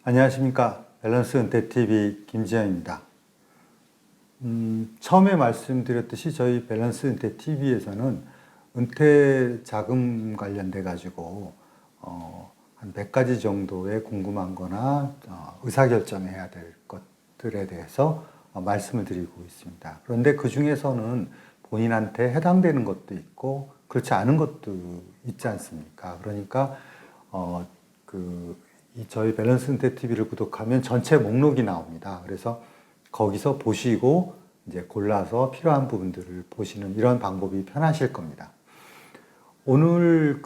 안녕하십니까. 밸런스 은퇴TV 김지영입니다. 처음에 말씀드렸듯이 저희 밸런스 은퇴TV에서는 은퇴 자금 관련돼 가지고 한 100가지 정도의 궁금한 거나 의사결정해야 될 것들에 대해서 말씀을 드리고 있습니다. 그런데 그 중에서는 본인한테 해당되는 것도 있고 그렇지 않은 것도 있지 않습니까? 그러니까 저희 밸런스 은퇴 TV를 구독하면 전체 목록이 나옵니다. 그래서 거기서 보시고 이제 골라서 필요한 부분들을 보시는 이런 방법이 편하실 겁니다. 오늘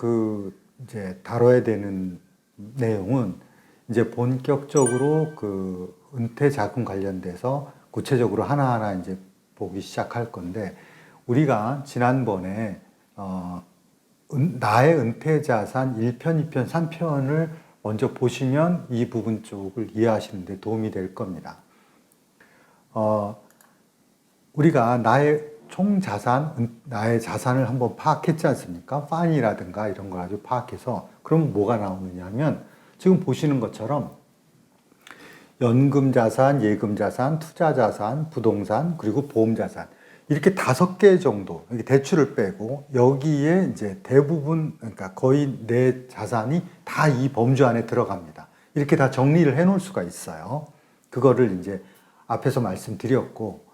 이제 다뤄야 되는 내용은 이제 본격적으로 은퇴 자금 관련돼서 구체적으로 하나하나 이제 보기 시작할 건데, 우리가 지난번에 나의 은퇴 자산 1편, 2편, 3편을 먼저 보시면 이 부분 쪽을 이해하시는 데 도움이 될 겁니다. 우리가 나의 총 자산, 나의 자산을 한번 파악했지 않습니까? 판이라든가 이런 걸 아주 파악해서, 그럼 뭐가 나오느냐 하면, 지금 보시는 것처럼 연금 자산, 예금 자산, 투자 자산, 부동산, 그리고 보험 자산, 이렇게 5개 정도, 대출을 빼고 여기에 이제 대부분, 그러니까 거의 내 자산이 다 이 범주 안에 들어갑니다. 이렇게 다 정리를 해 놓을 수가 있어요. 그거를 이제 앞에서 말씀드렸고,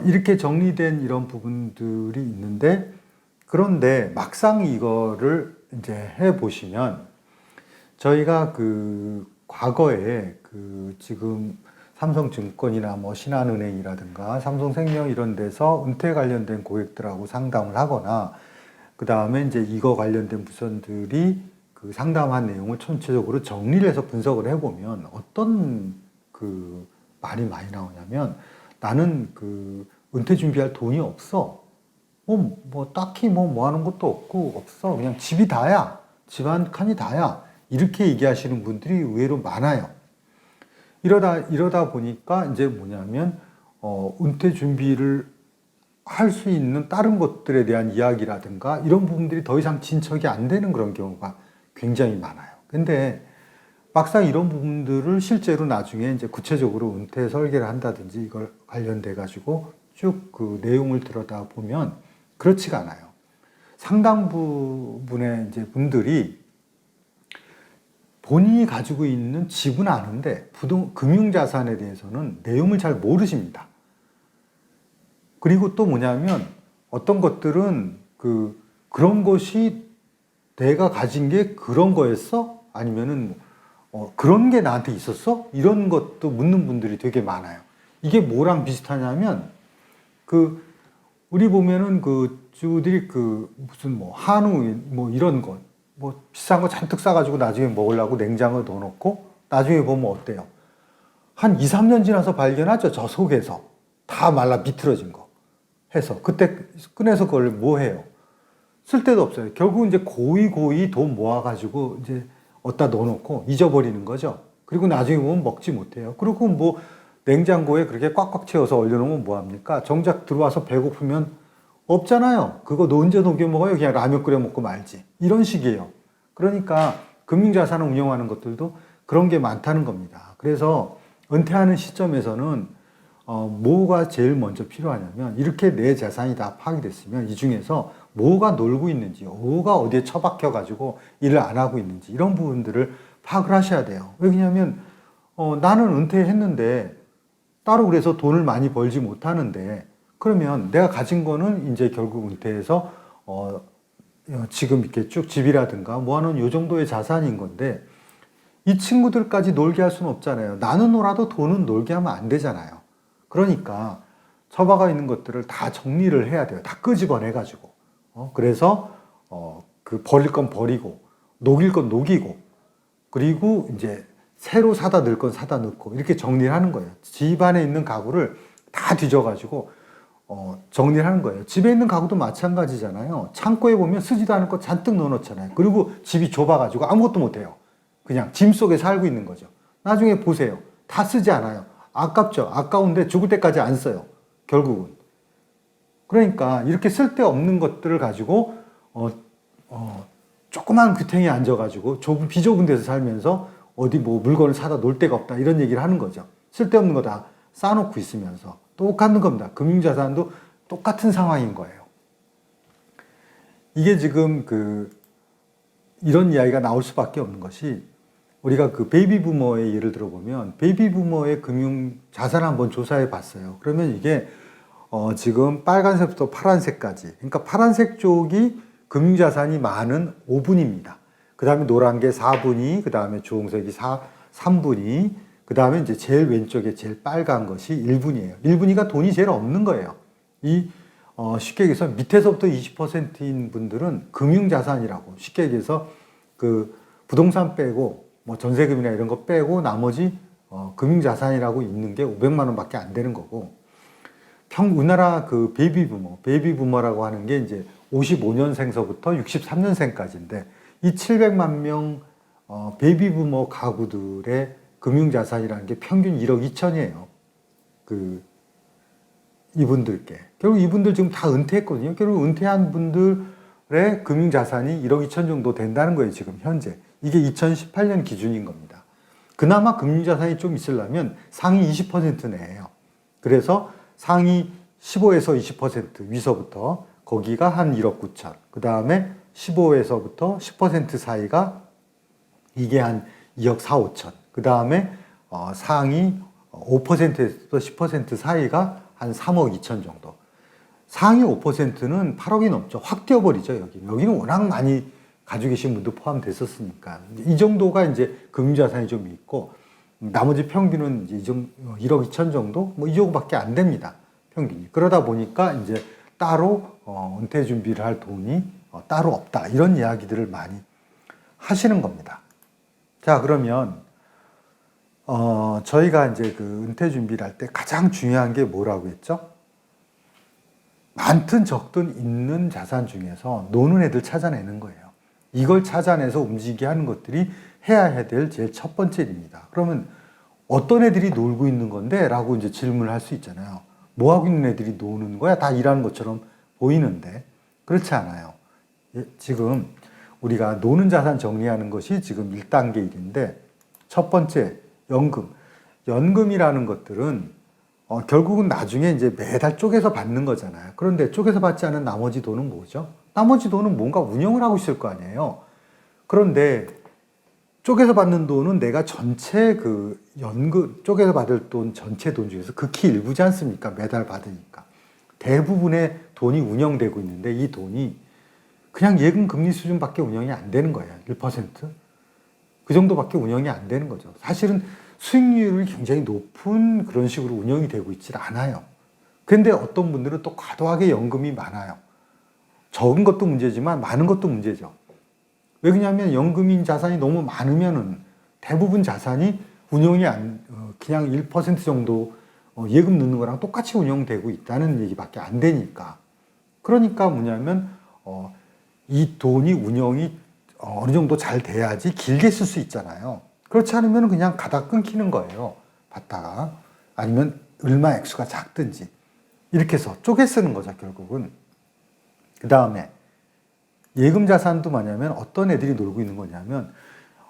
이렇게 정리된 이런 부분들이 있는데, 그런데 막상 이거를 이제 해 보시면, 저희가 과거에 지금 삼성증권이나 뭐 신한은행이라든가 삼성생명 이런 데서 은퇴 관련된 고객들하고 상담을 하거나, 그 다음에 이제 이거 관련된 부서들이 상담한 내용을 전체적으로 정리를 해서 분석을 해보면 어떤 말이 많이 나오냐면, 나는 은퇴 준비할 돈이 없어. 딱히 뭐 하는 것도 없어. 그냥 집이 다야. 집 한 칸이 다야. 이렇게 얘기하시는 분들이 의외로 많아요. 이러다 보니까 이제 뭐냐면, 은퇴 준비를 할 수 있는 다른 것들에 대한 이야기라든가 이런 부분들이 더 이상 진척이 안 되는 그런 경우가 굉장히 많아요. 근데 막상 이런 부분들을 실제로 나중에 이제 구체적으로 은퇴 설계를 한다든지 이걸 관련돼 가지고 쭉 내용을 들여다 보면 그렇지가 않아요. 상당 부분의 이제 분들이 본인이 가지고 있는 집은 아는데 금융자산에 대해서는 내용을 잘 모르십니다. 그리고 또 뭐냐면, 어떤 것들은 그런 것이 내가 가진 게 그런 거였어? 아니면은 그런 게 나한테 있었어? 이런 것도 묻는 분들이 되게 많아요. 이게 뭐랑 비슷하냐면, 우리 보면은 주들이 무슨 한우 이런 거 비싼 거 잔뜩 싸가지고 나중에 먹으려고 냉장고에 넣어놓고 나중에 보면 어때요? 한 2, 3년 지나서 발견하죠. 저 속에서 다 말라 비틀어진 거 해서 그때 꺼내서 그걸 뭐 해요? 쓸 데도 없어요. 결국 이제 고이 돈 모아가지고 이제 어디다 넣어놓고 잊어버리는 거죠. 그리고 나중에 보면 먹지 못해요. 그리고 냉장고에 그렇게 꽉꽉 채워서 얼려놓으면 뭐합니까? 정작 들어와서 배고프면 없잖아요. 그거 언제 녹여 먹어요? 그냥 라면 끓여 먹고 말지. 이런 식이에요. 그러니까 금융자산을 운영하는 것들도 그런 게 많다는 겁니다. 그래서 은퇴하는 시점에서는 뭐가 제일 먼저 필요하냐면, 이렇게 내 자산이 다 파악이 됐으면 이 중에서 뭐가 놀고 있는지, 뭐가 어디에 처박혀 가지고 일을 안 하고 있는지, 이런 부분들을 파악을 하셔야 돼요. 왜냐하면 나는 은퇴했는데 따로 그래서 돈을 많이 벌지 못하는데, 그러면 내가 가진 거는 이제 결국 은퇴해서 지금 이렇게 쭉 집이라든가 뭐하는 요 정도의 자산인 건데, 이 친구들까지 놀게 할 수는 없잖아요. 나는 놀아도 돈은 놀게 하면 안 되잖아요. 그러니까 처박아 있는 것들을 다 정리를 해야 돼요. 다 끄집어내가지고. 그래서 버릴 건 버리고, 녹일 건 녹이고, 그리고 이제 새로 사다 넣을 건 사다 넣고, 이렇게 정리를 하는 거예요. 집 안에 있는 가구를 다 뒤져가지고 정리를 하는 거예요. 집에 있는 가구도 마찬가지잖아요. 창고에 보면 쓰지도 않을 거 잔뜩 넣어놓잖아요. 그리고 집이 좁아가지고 아무것도 못해요. 그냥 짐 속에 살고 있는 거죠. 나중에 보세요. 다 쓰지 않아요. 아깝죠. 아까운데 죽을 때까지 안 써요. 결국은. 그러니까 이렇게 쓸데없는 것들을 가지고 조그만 귀퉁이에 앉아가지고 비좁은 데서 살면서 어디 뭐 물건을 사다 놓을 데가 없다 이런 얘기를 하는 거죠. 쓸데없는 거 다 쌓아놓고 있으면서 똑같은 겁니다. 금융자산도 똑같은 상황인 거예요. 이게 지금 이런 이야기가 나올 수밖에 없는 것이 우리가 베이비 부머의 예를 들어보면 베이비 부머의 금융 자산을 한번 조사해 봤어요. 그러면 이게 지금 빨간색부터 파란색까지, 그러니까 파란색 쪽이 금융자산이 많은 5분입니다. 그 다음에 노란 게 4분위, 그 다음에 주홍색이 3분위, 그 다음에 이제 제일 왼쪽에 제일 빨간 것이 1분위예요. 1분위가 돈이 제일 없는 거예요. 쉽게 얘기해서 밑에서부터 20%인 분들은 금융자산이라고, 쉽게 얘기해서 부동산 빼고 뭐 전세금이나 이런 거 빼고 나머지 금융자산이라고 있는 게 500만 원밖에 안 되는 거고, 우리나라 베이비부머라고 하는 게 이제 55년생서부터 63년생까지인데 이 700만 명 베이비부머 가구들의 금융자산이라는 게 평균 1억 2천이에요. 이분들께. 결국 이분들 지금 다 은퇴했거든요. 결국 은퇴한 분들의 금융자산이 1억 2천 정도 된다는 거예요, 지금 현재. 이게 2018년 기준인 겁니다. 그나마 금융자산이 좀 있으려면 상위 20% 내에요. 그래서 상위 15에서 20% 위서부터 거기가 한 1억 9천. 그 다음에 15에서부터 10% 사이가 이게 한 2억 4, 5천. 그 다음에 상위 5%에서 10% 사이가 한 3억 2천 정도. 상위 5%는 8억이 넘죠. 확 뛰어버리죠, 여기는. 여기는 워낙 많이 가지고 계신 분도 포함됐었으니까. 이 정도가 이제 금융자산이 좀 있고, 나머지 평균은 이제 1억 2천 정도? 뭐 이 정도밖에 안 됩니다. 평균이. 그러다 보니까 이제 따로 은퇴 준비를 할 돈이 따로 없다. 이런 이야기들을 많이 하시는 겁니다. 자, 그러면 저희가 이제 은퇴 준비를 할 때 가장 중요한 게 뭐라고 했죠? 많든 적든 있는 자산 중에서 노는 애들 찾아내는 거예요. 이걸 찾아내서 움직이게 하는 것들이 해야 될 제일 첫 번째 일입니다. 그러면 어떤 애들이 놀고 있는 건데? 라고 이제 질문을 할 수 있잖아요. 뭐 하고 있는 애들이 노는 거야? 다 일하는 것처럼 보이는데 그렇지 않아요. 지금 우리가 노는 자산 정리하는 것이 지금 1단계 일인데, 첫 번째 연금. 연금이라는 것들은 결국은 나중에 이제 매달 쪼개서 받는 거잖아요. 그런데 쪼개서 받지 않은 나머지 돈은 뭐죠? 나머지 돈은 뭔가 운영을 하고 있을 거 아니에요. 그런데 쪼개서 받는 돈은 내가 전체 연금, 쪼개서 받을 돈, 전체 돈 중에서 극히 일부지 않습니까? 매달 받으니까. 대부분의 돈이 운영되고 있는데 이 돈이 그냥 예금 금리 수준밖에 운영이 안 되는 거예요. 1%? 그 정도밖에 운영이 안 되는 거죠. 사실은 수익률이 굉장히 높은 그런 식으로 운영이 되고 있질 않아요. 그런데 어떤 분들은 또 과도하게 연금이 많아요. 적은 것도 문제지만 많은 것도 문제죠. 왜 그러냐면 연금인 자산이 너무 많으면은 대부분 자산이 운영이 그냥 1% 정도 예금 넣는 거랑 똑같이 운영되고 있다는 얘기밖에 안 되니까. 그러니까 뭐냐면 이 돈이 운영이 어느 정도 잘 돼야지 길게 쓸 수 있잖아요. 그렇지 않으면 그냥 가다 끊기는 거예요. 받다가. 아니면 얼마 액수가 작든지. 이렇게 해서 쪼개 쓰는 거죠, 결국은. 그 다음에 예금 자산도 뭐냐면 어떤 애들이 놀고 있는 거냐면,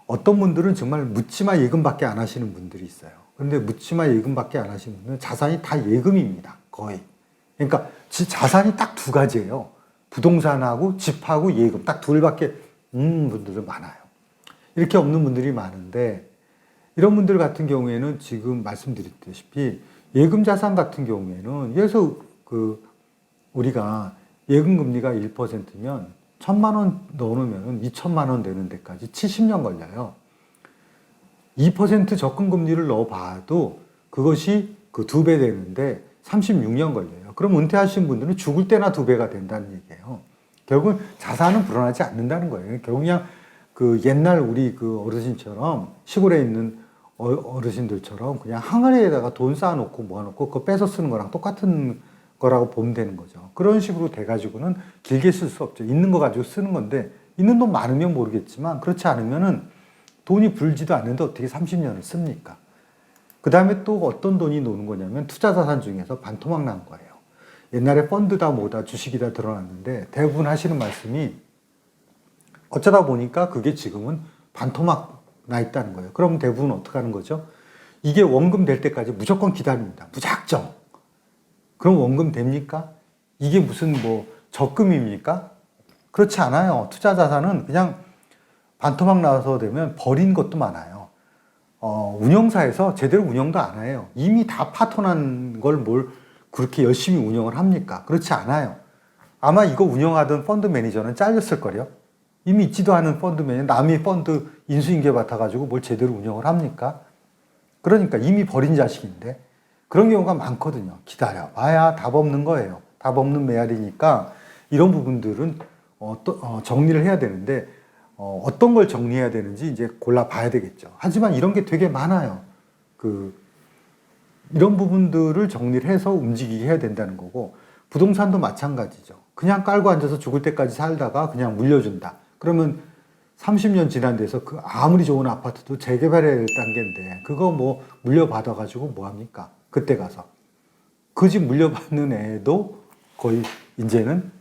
어떤 분들은 정말 묻지마 예금밖에 안 하시는 분들이 있어요. 그런데 묻지마 예금밖에 안 하시는 분들은 자산이 다 예금입니다. 거의. 그러니까 자산이 딱 두 가지예요. 부동산하고 집하고 예금. 딱 둘밖에 없는 분들도 많아요. 이렇게 없는 분들이 많은데, 이런 분들 같은 경우에는 지금 말씀드렸다시피 예금 자산 같은 경우에는, 예를 들어서 우리가 예금 금리가 1%면 1,000만 원 넣어놓으면 2,000만 원 되는 데까지 70년 걸려요. 2% 적금 금리를 넣어봐도 그것이 2배 되는데 36년 걸려요. 그럼 은퇴하신 분들은 죽을 때나 2배가 된다는 얘기예요. 결국은 자산은 불어나지 않는다는 거예요. 결국 그냥 옛날 우리 어르신처럼, 시골에 있는 어르신들처럼 그냥 항아리에다가 돈 쌓아놓고 모아놓고 그거 빼서 쓰는 거랑 똑같은 거라고 보면 되는 거죠. 그런 식으로 돼가지고는 길게 쓸 수 없죠. 있는 거 가지고 쓰는 건데, 있는 돈 많으면 모르겠지만 그렇지 않으면은 돈이 불지도 않는데 어떻게 30년을 씁니까? 그 다음에 또 어떤 돈이 노는 거냐면 투자 자산 중에서 반토막 난 거예요. 옛날에 펀드다 뭐다 주식이다 드러났는데 대부분 하시는 말씀이 어쩌다 보니까 그게 지금은 반토막 나 있다는 거예요. 그럼 대부분 어떻게 하는 거죠? 이게 원금 될 때까지 무조건 기다립니다. 무작정. 그럼 원금 됩니까? 이게 무슨 뭐 적금입니까? 그렇지 않아요. 투자 자산은 그냥 반토막 나서 되면 버린 것도 많아요. 운영사에서 제대로 운영도 안 해요. 이미 다 파토난 걸 뭘 그렇게 열심히 운영을 합니까? 그렇지 않아요. 아마 이거 운영하던 펀드 매니저는 잘렸을걸요? 이미 있지도 않은 펀드 매니저, 남의 펀드 인수인계 맡아가지고 뭘 제대로 운영을 합니까? 그러니까 이미 버린 자식인데 그런 경우가 많거든요. 기다려봐야 답 없는 거예요. 답 없는 메아리니까 이런 부분들은 정리를 해야 되는데 어떤 걸 정리해야 되는지 이제 골라봐야 되겠죠. 하지만 이런 게 되게 많아요. 이런 부분들을 정리를 해서 움직이게 해야 된다는 거고 부동산도 마찬가지죠. 그냥 깔고 앉아서 죽을 때까지 살다가 그냥 물려준다. 그러면 30년 지난 데서 그 아무리 좋은 아파트도 재개발해야 될 단계인데 그거 뭐 물려받아가지고 뭐합니까? 그때 가서. 그 집 물려받는 애도 거의 이제는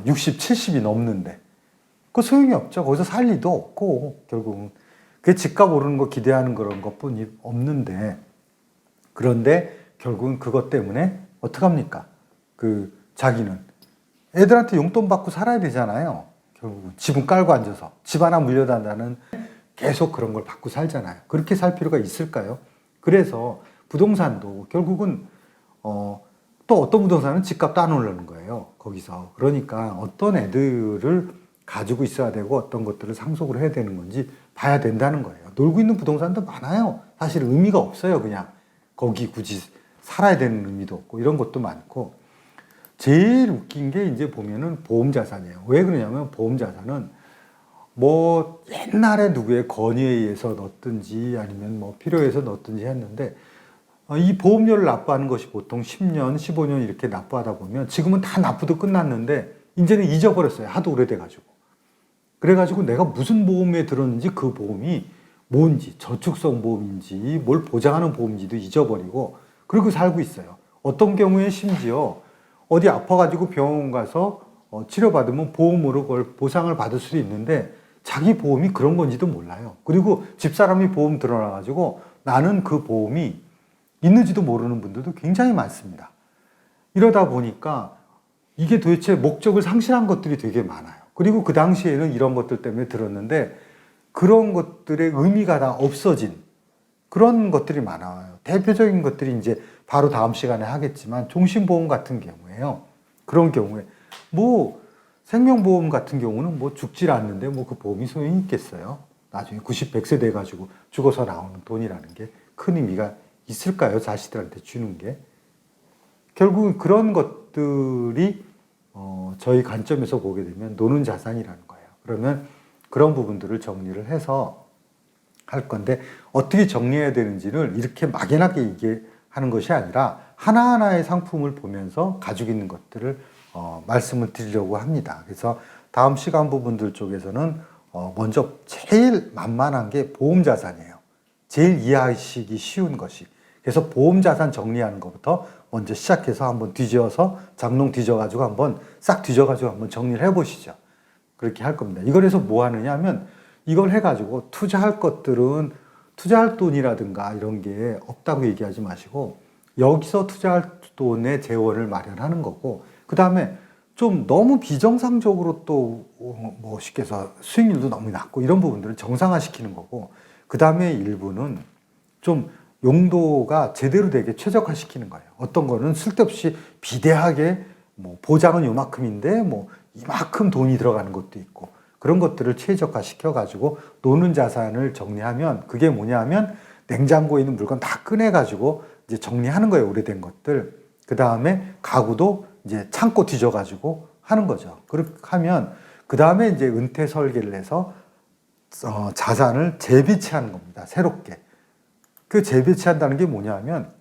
60, 70이 넘는데 그 소용이 없죠. 거기서 살 리도 없고 결국은 그게 집값 오르는 거 기대하는 그런 것뿐이 없는데 그런데 결국은 그것 때문에 어떡합니까? 자기는 애들한테 용돈 받고 살아야 되잖아요. 결국은 집은 깔고 앉아서 집 하나 물려달라는 계속 그런 걸 받고 살잖아요. 그렇게 살 필요가 있을까요? 그래서 부동산도 결국은 또 어떤 부동산은 집값 따놓으려는 거예요. 거기서. 그러니까 어떤 애들을 가지고 있어야 되고 어떤 것들을 상속을 해야 되는 건지 봐야 된다는 거예요. 놀고 있는 부동산도 많아요. 사실 의미가 없어요. 그냥 거기 굳이 살아야 되는 의미도 없고 이런 것도 많고 제일 웃긴 게 이제 보면은 보험자산이에요. 왜 그러냐면 보험자산은 뭐 옛날에 누구의 건의에 의해서 넣었든지 아니면 뭐 필요해서 넣었든지 했는데 이 보험료를 납부하는 것이 보통 10년, 15년 이렇게 납부하다 보면 지금은 다 납부도 끝났는데 이제는 잊어버렸어요. 하도 오래돼가지고. 그래가지고 내가 무슨 보험에 들었는지 그 보험이 뭔지 저축성 보험인지 뭘 보장하는 보험인지도 잊어버리고 그러고 살고 있어요. 어떤 경우에 심지어 어디 아파가지고 병원 가서 치료받으면 보험으로 그걸 보상을 받을 수도 있는데 자기 보험이 그런 건지도 몰라요. 그리고 집사람이 보험 들어놔가지고 나는 그 보험이 있는지도 모르는 분들도 굉장히 많습니다. 이러다 보니까 이게 도대체 목적을 상실한 것들이 되게 많아요. 그리고 그 당시에는 이런 것들 때문에 들었는데 그런 것들의 의미가 다 없어진 그런 것들이 많아요. 대표적인 것들이 이제 바로 다음 시간에 하겠지만 종신보험 같은 경우에요. 그런 경우에 뭐 생명보험 같은 경우는 뭐 죽질 않는데 뭐 그 보험이 소용이 있겠어요. 나중에 90, 100세 돼가지고 죽어서 나오는 돈이라는 게 큰 의미가 있을까요? 자식들한테 주는 게. 결국은 그런 것들이 저희 관점에서 보게 되면 노는 자산이라는 거예요. 그러면 그런 부분들을 정리를 해서 할 건데 어떻게 정리해야 되는지를 이렇게 막연하게 얘기하는 것이 아니라 하나하나의 상품을 보면서 가지고 있는 것들을 말씀을 드리려고 합니다. 그래서 다음 시간 부분들 쪽에서는 먼저 제일 만만한 게 보험자산이에요. 제일 이해하시기 쉬운 것이. 그래서 보험자산 정리하는 것부터 먼저 시작해서 한번 뒤져서 장롱 뒤져가지고 한번 싹 뒤져가지고 한번 정리를 해보시죠. 그렇게 할 겁니다. 이걸 해서 뭐 하느냐 하면 이걸 해가지고 투자할 것들은 투자할 돈이라든가 이런 게 없다고 얘기하지 마시고 여기서 투자할 돈의 재원을 마련하는 거고 그 다음에 좀 너무 비정상적으로 또 뭐 쉽게 해서 수익률도 너무 낮고 이런 부분들을 정상화시키는 거고 그 다음에 일부는 좀 용도가 제대로 되게 최적화시키는 거예요. 어떤 거는 쓸데없이 비대하게 뭐 보장은 요만큼인데 뭐 이만큼 돈이 들어가는 것도 있고 그런 것들을 최적화시켜 가지고 노는 자산을 정리하면 그게 뭐냐면 냉장고에 있는 물건 다 꺼내 가지고 이제 정리하는 거예요. 오래된 것들. 그 다음에 가구도 이제 창고 뒤져 가지고 하는 거죠. 그렇게 하면 그 다음에 이제 은퇴 설계를 해서 자산을 재배치하는 겁니다. 새롭게. 그 재배치한다는 게 뭐냐면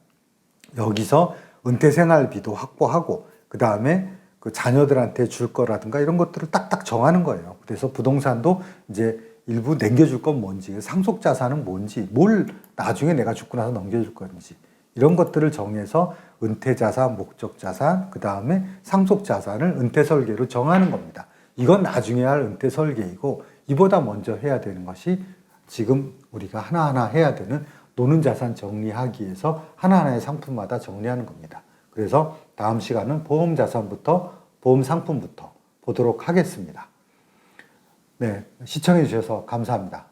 여기서 은퇴 생활비도 확보하고 그 다음에 그 자녀들한테 줄 거라든가 이런 것들을 딱딱 정하는 거예요. 그래서 부동산도 이제 일부 남겨줄 건 뭔지, 상속 자산은 뭔지, 뭘 나중에 내가 죽고 나서 넘겨줄 건지 이런 것들을 정해서 은퇴 자산, 목적 자산, 그 다음에 상속 자산을 은퇴 설계로 정하는 겁니다. 이건 나중에 할 은퇴 설계이고 이보다 먼저 해야 되는 것이 지금 우리가 하나하나 해야 되는 노는 자산 정리하기 위해서 하나하나의 상품마다 정리하는 겁니다. 그래서 다음 시간은 보험 자산부터 보험 상품부터 보도록 하겠습니다. 네, 시청해 주셔서 감사합니다.